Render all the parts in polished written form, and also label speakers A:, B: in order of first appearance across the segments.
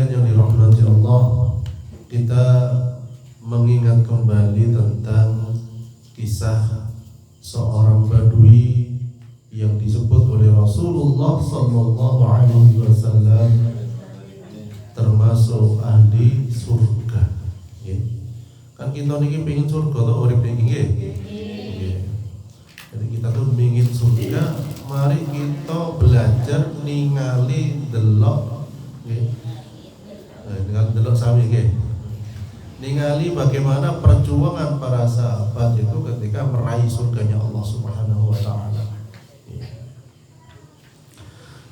A: sekalian yang dirahmati Allah, kita mengingat kembali tentang kisah seorang badui yang disebut oleh Rasulullah sallallahu alaihi wasallam termasuk ahli surga. Kan kita niki pengen surga atau urip niki nggih. Jadi kita tuh ingin surga, mari kita belajar ningali delok nggih. Dengan delok sami nggih. Ningali bagaimana perjuangan para sahabat itu ketika meraih surganya Allah Subhanahu wa taala.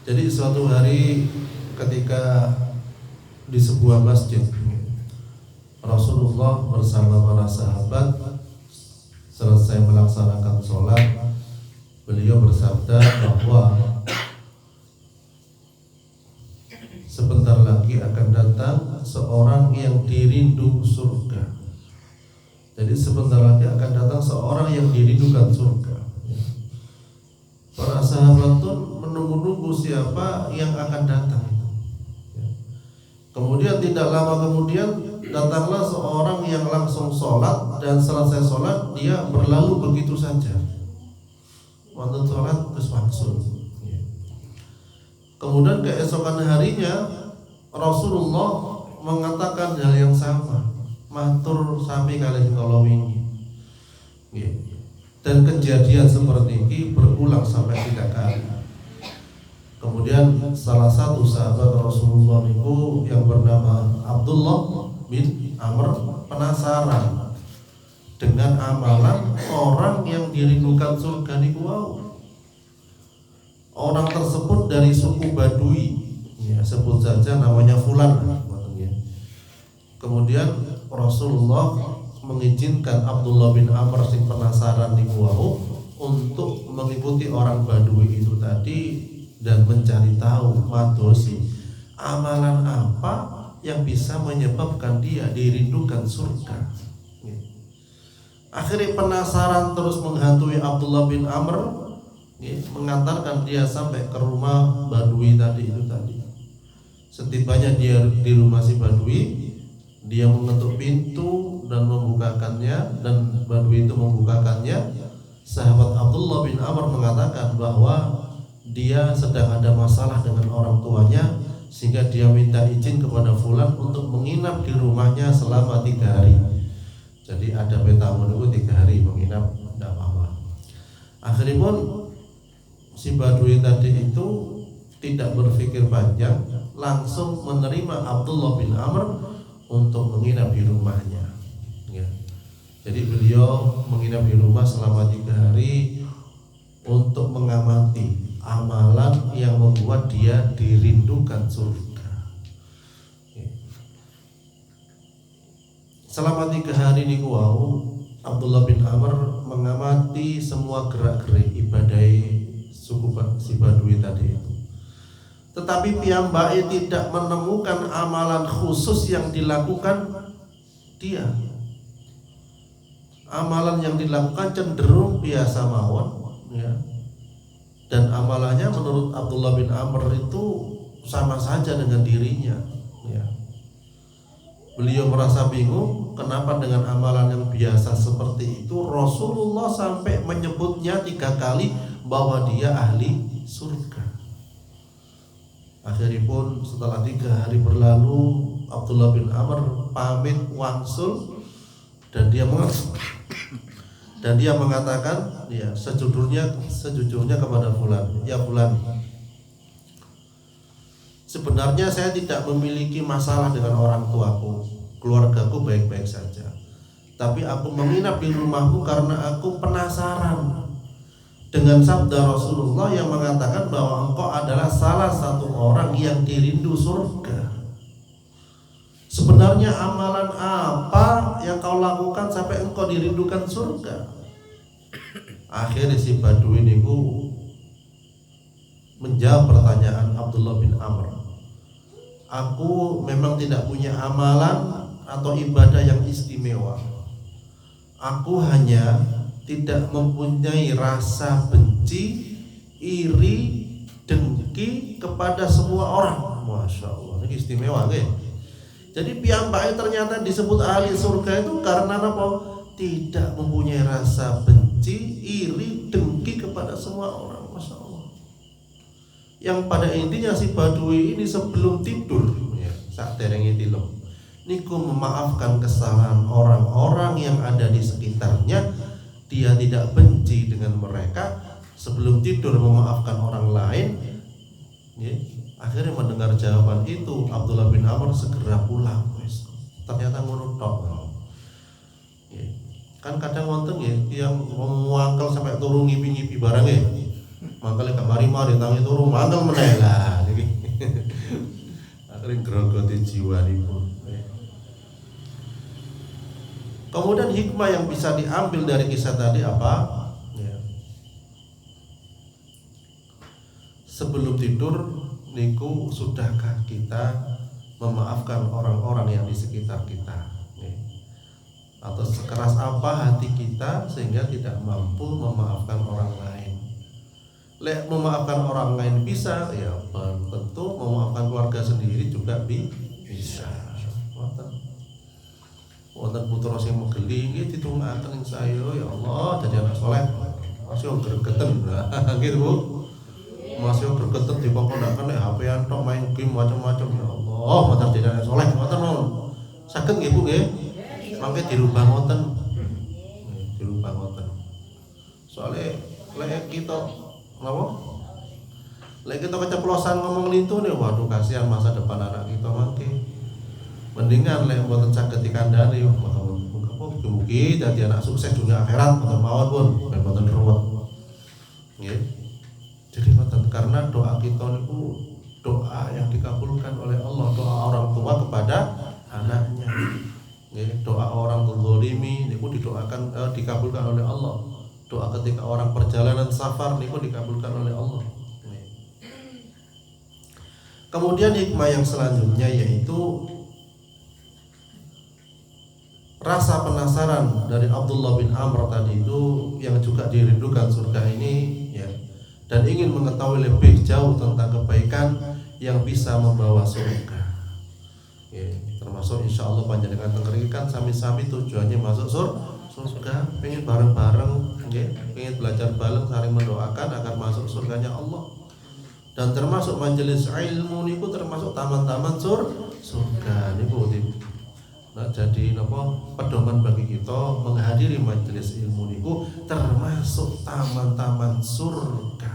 A: Jadi suatu hari ketika di sebuah masjid, Rasulullah bersama para sahabat selesai melaksanakan sholat, beliau bersabda bahwa sebentar lagi akan datang seorang yang dirindu surga. Jadi sebentar lagi akan datang seorang yang dirindukan surga. Para sahabat pun menunggu-nunggu siapa yang akan datang itu. Kemudian tidak lama kemudian datanglah seorang yang langsung sholat, dan selesai sholat dia berlalu begitu saja. Waktu sholat terus langsung. Kemudian keesokan harinya Rasulullah mengatakan hal yang sama, matur sami kalih kala wingi. Dan kejadian seperti ini berulang sampai 3 kali. Kemudian salah satu sahabat Rasulullah itu yang bernama Abdullah bin Amr penasaran dengan amalan orang yang dirindukan surga niku wau. Orang tersebut dari suku Badui, ya, sebut saja namanya Fulan. Kemudian Rasulullah mengizinkan Abdullah bin Amr sing penasaran niku wau untuk mengikuti orang Badui itu tadi dan mencari tahu madosi amalan apa yang bisa menyebabkan dia dirindukan surga. Akhirnya penasaran terus menghantui Abdullah bin Amr, mengantarkan dia sampai ke rumah Badui tadi itu tadi. Setibanya dia di rumah si Badui, dia mengetuk pintu dan membukakannya, dan Badui itu membukakannya. Sahabat Abdullah bin Amr mengatakan bahwa dia sedang ada masalah dengan orang tuanya, sehingga dia minta izin kepada Fulan untuk menginap di rumahnya selama 3 hari. Jadi ada beta menunggu 3 hari menginap, tidak apa-apa. Akhirnya pun si Badui tadi itu tidak berpikir panjang, langsung menerima Abdullah bin Amr untuk menginap di rumahnya. Jadi beliau menginap di rumah selama 3 hari untuk mengamati amalan yang membuat dia dirindukan surga. Selama 3 hari niku wau, Abdullah bin Amr mengamati semua gerak-gerik ibadah suku si Badui tadi itu. Tetapi piyambake tidak menemukan amalan khusus yang dilakukan dia. Amalan yang dilakukan cenderung biasa mawon, ya. Dan amalannya menurut Abdullah bin Amr itu sama saja dengan dirinya, ya. Beliau merasa bingung kenapa dengan amalan yang biasa seperti itu Rasulullah sampai menyebutnya 3 kali bahwa dia ahli surga. Akhirnya pun setelah 3 hari berlalu, Abdullah bin Amr pamit wangsul dan dia mengatakan, ya, sejujurnya kepada Fulan, ya Fulan, sebenarnya saya tidak memiliki masalah dengan orang tuaku, keluargaku baik-baik saja. Tapi aku menginap di rumahmu karena aku penasaran dengan sabda Rasulullah yang mengatakan bahwa engkau adalah salah satu orang yang dirindu surga. Sebenarnya amalan apa yang kau lakukan sampai engkau dirindukan surga? Akhirnya si Badui niku menjawab pertanyaan Abdullah bin Amr. Aku memang tidak punya amalan atau ibadah yang istimewa. Aku hanya tidak mempunyai rasa benci, iri, dengki kepada semua orang. Masya Allah. Ini istimewa nggih. Jadi piyambake ternyata disebut ahli surga itu karena apa? Tidak mempunyai rasa benci, iri, dengki kepada semua orang. Masya Allah. Yang pada intinya si Badui ini sebelum tidur, ya, saat terengi tilem, niku memaafkan kesalahan orang-orang yang ada di sekitarnya. Dia tidak benci dengan mereka. Sebelum tidur memaafkan orang lain, ya. Akhirnya mendengar jawaban itu, Abdullah bin Amr segera pulang. Ternyata ngono tok. Ya. Kan kadang wonten ya yang ngangkel sampai turu ngipi-ngipi barang ya. Mangkale gak mari-mari tangi turu mangkel meneh lah niki. Akhirnya grogoti jiwanipun. Kemudian hikmah yang bisa diambil dari kisah tadi apa? Ya. Sebelum tidur niku sudahkah kita memaafkan orang-orang yang di sekitar kita, ya? Atau sekeras apa hati kita sehingga tidak mampu memaafkan orang lain? Lek memaafkan orang lain bisa, ya tentu memaafkan keluarga sendiri juga bisa. Wonten putra sing megeli nggih ditunggaken saya ya Allah jadi anak saleh. Masih gregeten. Nggih Bu. Masih gregeten dipokokkan nek HP-an tok main game macam-macam ya Allah, matur jadi anak saleh ngoten mawon. Saged nggih Bu nggih. Mangke dirubah ngoten. Dirubah ngoten. Soale lek kita napa? Lek kita keceplosan ngomong lintu nih, waduh kasihan masa depan anak kita mangke. Mendingan lek mboten saged dikandani mugi-mugi dadi anak sukses dunia akhirat mboten mawon pun ben mboten ruwet. Nggih. Jadi mboten karena doa kita niku doa yang dikabulkan oleh Allah, doa orang tua kepada anaknya. Nggih, doa orang zalimi niku didoakan dikabulkan oleh Allah. Doa ketika orang perjalanan safar niku dikabulkan oleh Allah. Kemudian hikmah yang selanjutnya yaitu rasa penasaran dari Abdullah bin Amr tadi itu yang juga dirindukan surga ini, ya, dan ingin mengetahui lebih jauh tentang kebaikan yang bisa membawa surga. Ya, termasuk insya Allah panjenengan tengerikan sami-sami tujuannya masuk surga, pengen bareng-bareng, ya, pengen belajar bareng saling mendoakan agar masuk surganya Allah. Dan termasuk majelis ilmu niku termasuk taman-taman surga niku. Nah, jadi napa pedoman bagi kita menghadiri majelis ilmu niku termasuk taman-taman surga.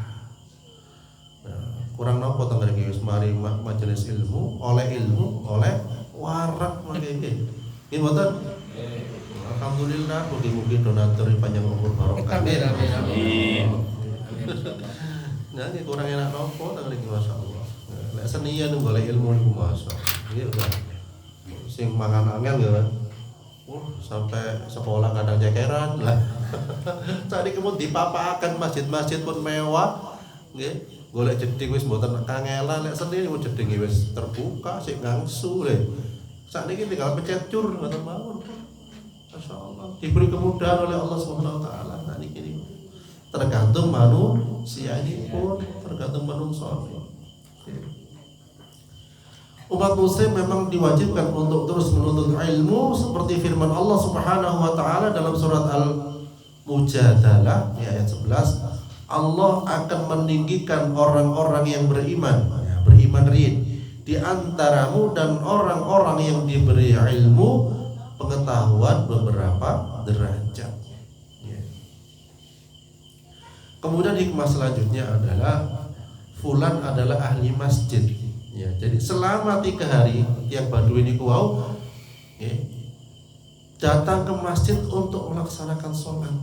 A: Nah, kurang napa teng mriki wis mari majelis ilmu, oleh warak mangke nggih. Nggih mboten? Alhamdulillah mugi-mugi donatur panjang umur barokah. Amin. Nah, nggih kurang enak napa teng mriki masyaallah. Lek senian golek ilmu niku masyaallah. Nggih udah. Sing mangan angel ya, sampai sekolah kadang cekeran lah. Tadi kemudian dipapakan masjid-masjid pun mewah, nggih. Golek jeding wis mboten kangelan, lek seni wis jedinge wis terbuka, sik ngangsu le. Sakniki tinggal pencet cur ngoten mawon. Masyaallah, diberi kemudahan oleh Allah Subhanahu wa taala. Nah niki tergantung manusia ini pun tergantung manusia. Umat muslim memang diwajibkan untuk terus menuntut ilmu seperti firman Allah Subhanahu wa taala dalam surat Al-Mujadalah ayat 11, Allah akan meninggikan orang-orang yang beriman, ya, beriman rid di antaramu dan orang-orang yang diberi ilmu pengetahuan beberapa derajat. Ya. Kemudian hikmah selanjutnya adalah fulan adalah ahli masjid. Ya, jadi selama 3 hari yang Badui ini kuau, ya, datang ke masjid untuk melaksanakan sholat.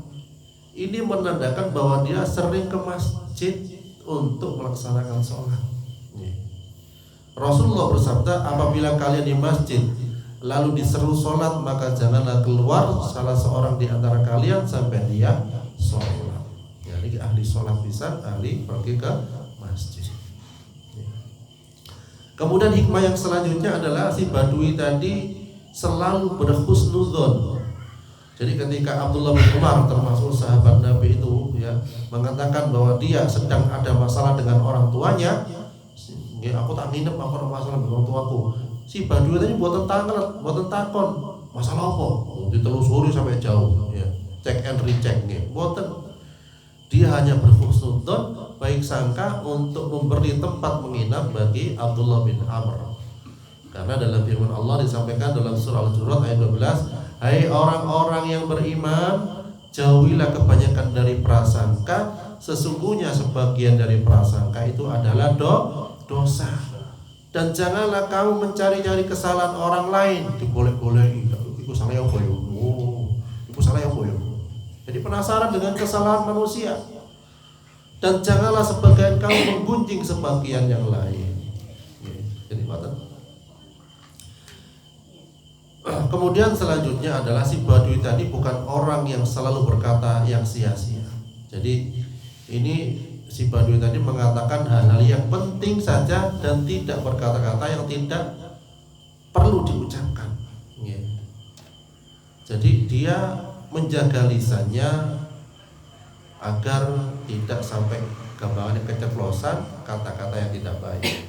A: Ini menandakan bahwa dia sering ke masjid untuk melaksanakan sholat. Ya. Rasulullah bersabda, apabila kalian di masjid lalu diseru sholat, maka janganlah keluar salah seorang di antara kalian sampai dia sholat. Ya, ini ahli sholat bisa, ahli pergi ke masjid. Kemudian hikmah yang selanjutnya adalah si Badui tadi selalu berhusnudzon. Jadi ketika Abdullah bin Umar termasuk sahabat Nabi itu, ya, mengatakan bahwa dia sedang ada masalah dengan orang tuanya, nggih aku tak nginep aku ora masalah mbek wong tuaku. Si Badui tadi mboten tangan, mboten takon. Masalah apa? Ditelusuri sampai jauh ya. Cek and recheck nggih. Mboten. Dia hanya berhusnudzon baik sangka untuk memberi tempat menginap bagi Abdullah bin Amr. Karena dalam firman Allah disampaikan dalam surah Al-Hujurat ayat 12, hai orang-orang yang beriman, jauhilah kebanyakan dari prasangka, sesungguhnya sebagian dari prasangka itu adalah dosa. Dan janganlah kamu mencari-cari kesalahan orang lain, digolek-goleki, iku salah apa ya? Oh, iku salah apa ya? Jadi penasaran dengan kesalahan manusia. Dan janganlah sebagian kamu menggunjing sebagian yang lain. Jadi mata. Kemudian selanjutnya adalah si Badui tadi bukan orang yang selalu berkata yang sia-sia. Jadi ini si Badui tadi mengatakan hal-hal yang penting saja dan tidak berkata-kata yang tidak perlu diucapkan. Jadi dia menjaga lisannya agar tidak sampai gambarannya keceplosan kata-kata yang tidak baik.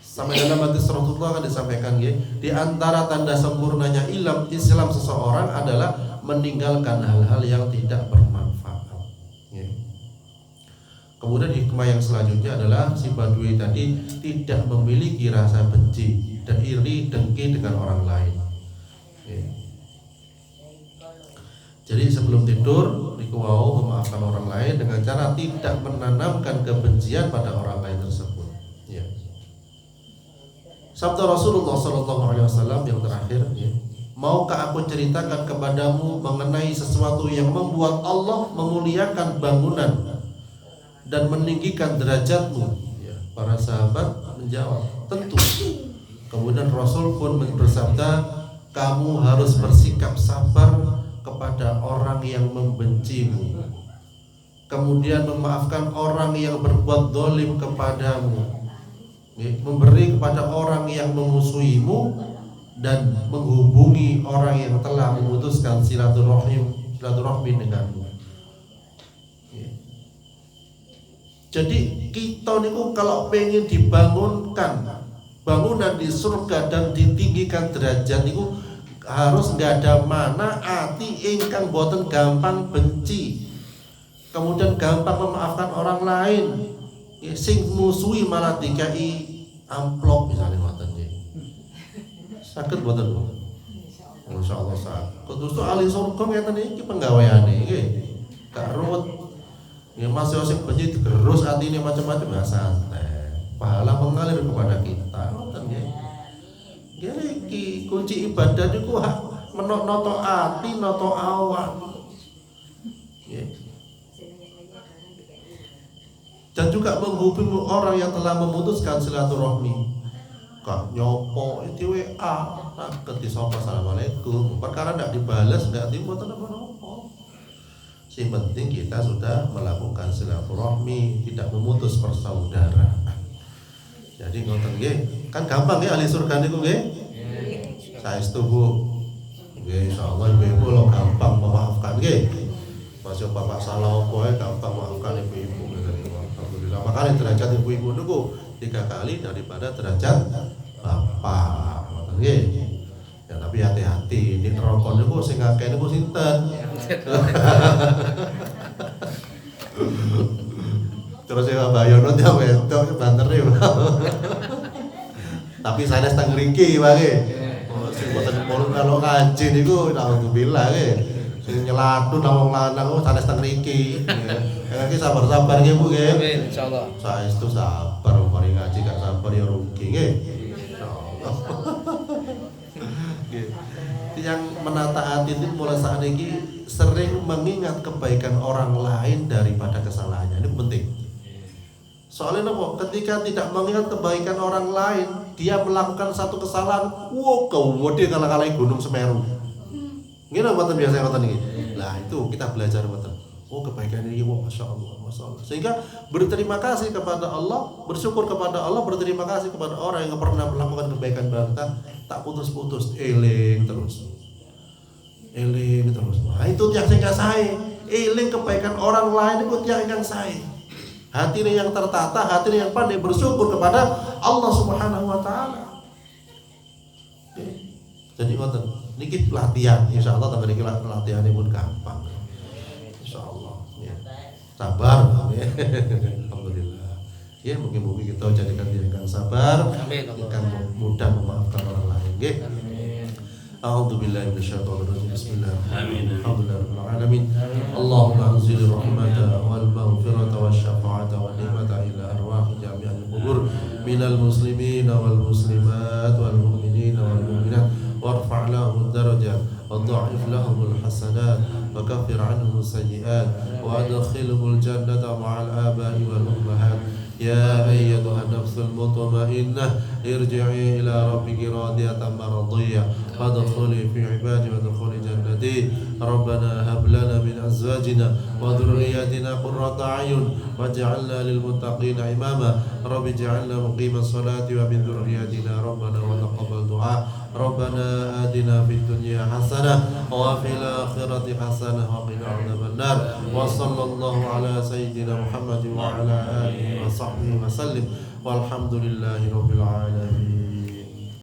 A: Sampai dalam hadis Rasulullah akan disampaikan di antara tanda sempurnanya Islam seseorang adalah meninggalkan hal-hal yang tidak bermanfaat. Kemudian hikmah yang selanjutnya adalah si Badui tadi tidak memiliki rasa benci dan iri dengki dengan orang lain. Jadi sebelum tidur dikuau memaafkan orang lain dengan cara tidak menanamkan kebencian pada orang lain tersebut. Ya. Sabda Rasulullah SAW yang terakhir, maukah aku ceritakan kepadamu mengenai sesuatu yang membuat Allah memuliakan bangunan dan meninggikan derajatmu? Ya. Para sahabat menjawab, tentu. Kemudian Rasul pun bersabda, kamu harus bersikap sabar kepada orang yang membencimu, kemudian memaafkan orang yang berbuat zalim kepadamu, memberi kepada orang yang memusuhimu, dan menghubungi orang yang telah memutuskan silaturahmi denganmu. Jadi kita niku kalau pengen dibangunkan bangunan di surga dan ditinggikan derajat niku harus nggak ada mana ati ingkang boten gampang benci, kemudian gampang memaafkan orang lain, sing musuhi malah dikai amplop misalnya boten nggih. Saged boten Bu? Insyaallah saged. Terus ahli surga ngeten iki penggaweane nggih. Gak ruwet. Ya masih sing benci digerus atine macam-macam ya santai. Pahala mengalir kepada kita. Ngoten nggih. Iki kunci ibadah niku noto ati, noto awak. Dan juga menghubungi orang yang telah memutuskan silaturahmi. Kak nyopo itu WA, tak disapa assalamualaikum. Perkara tidak dibalas, tidak dimboten apa-apa. Yang penting kita sudah melakukan silaturahmi, tidak memutus persaudaraan. Jadi ngoten nggih, kan gampang ya ahli surga niku nggih. Saestu Bu. Nggih insyaallah ibu-ibu lo gampang memaafkan nggih. Masuk bapak salah apa gampang memaafkan ibu-ibu. Alhamdulillah. Makanya derajat ibu-ibu niku 3 kali daripada derajat bapak. Ngoten nggih. Ya tapi hati-hati, di neraka niku sing akeh niku sinten? Terus ya bayono dia wedok bantere. Tapi saya setengah ringki wae. Sing boten purun karo kaji niku alhamdulillah nggih. Sing nyelatun wong lanang kok sanes setengah ringki. Ya iki sabar-sabar nggih Bu nggih. Amin insyaallah. Saestu sabar mari ngaji gak sabar ya rugi nggih. Insyaallah. Nggih. Yang menata hati itu mulai saat ini sering mengingat kebaikan orang lain daripada kesalahannya. Ini penting. Soalnya nopo, ketika tidak mengingat kebaikan orang lain, dia melakukan satu kesalahan, dia kalah-kalahin Gunung Semeru. Gini ngoten biasa ngoten iki. Lah itu kita belajar ngoten. Oh kebaikan ini, masya Allah. Sehingga berterima kasih kepada Allah, bersyukur kepada Allah, berterima kasih kepada orang yang pernah melakukan kebaikan kita, tak putus-putus, eling terus. Nah itu yang saya eling kebaikan orang lain itu yang saya. hati yang tertata, hati yang pandai bersyukur kepada Allah Subhanahu wa taala. Jadi ngoten, niki latihan, insyaallah tanggal iki latihane pun gampang. Insyaallah. Ya. Sabar. Alhamdulillah. Ya, mungkin-mungkin kita jadikan diri yang sabar, akan mudah memaafkan orang lain. Nggih. أعوذ بالله من الشيطان الرجيم بسم الله الحمد لله رب العالمين اللهم أنزل الرحمة والمغفرة والشفاعة والنعمة إلى أرواح جميع القبور من المسلمين والمسلمات والمؤمنين والمؤمنات وارفع لهم الدرجات وضاعف لهم الحسنات وكفر عنهم السيئات وأدخلهم الجنة مع الآباء والأمهات يا أيتها النفس المطمئنة ارجعي إلى ربك راضية مرضية فادخلي في عبادي وادخلي جنتي ربنا هب لنا من أزواجنا وذرياتنا قرة أعين واجعلنا للمتقين إماما رب اجعلنا مقيم الصلاة ومن ذرياتنا ربنا وتقبل دعاء ربنا آتنا في الدنيا حسنة وفي الآخرة حسنة وقنا عذاب النار وصلى الله على سيدنا محمد وعلى آله وصحبه وسلم والحمد لله رب العالمين.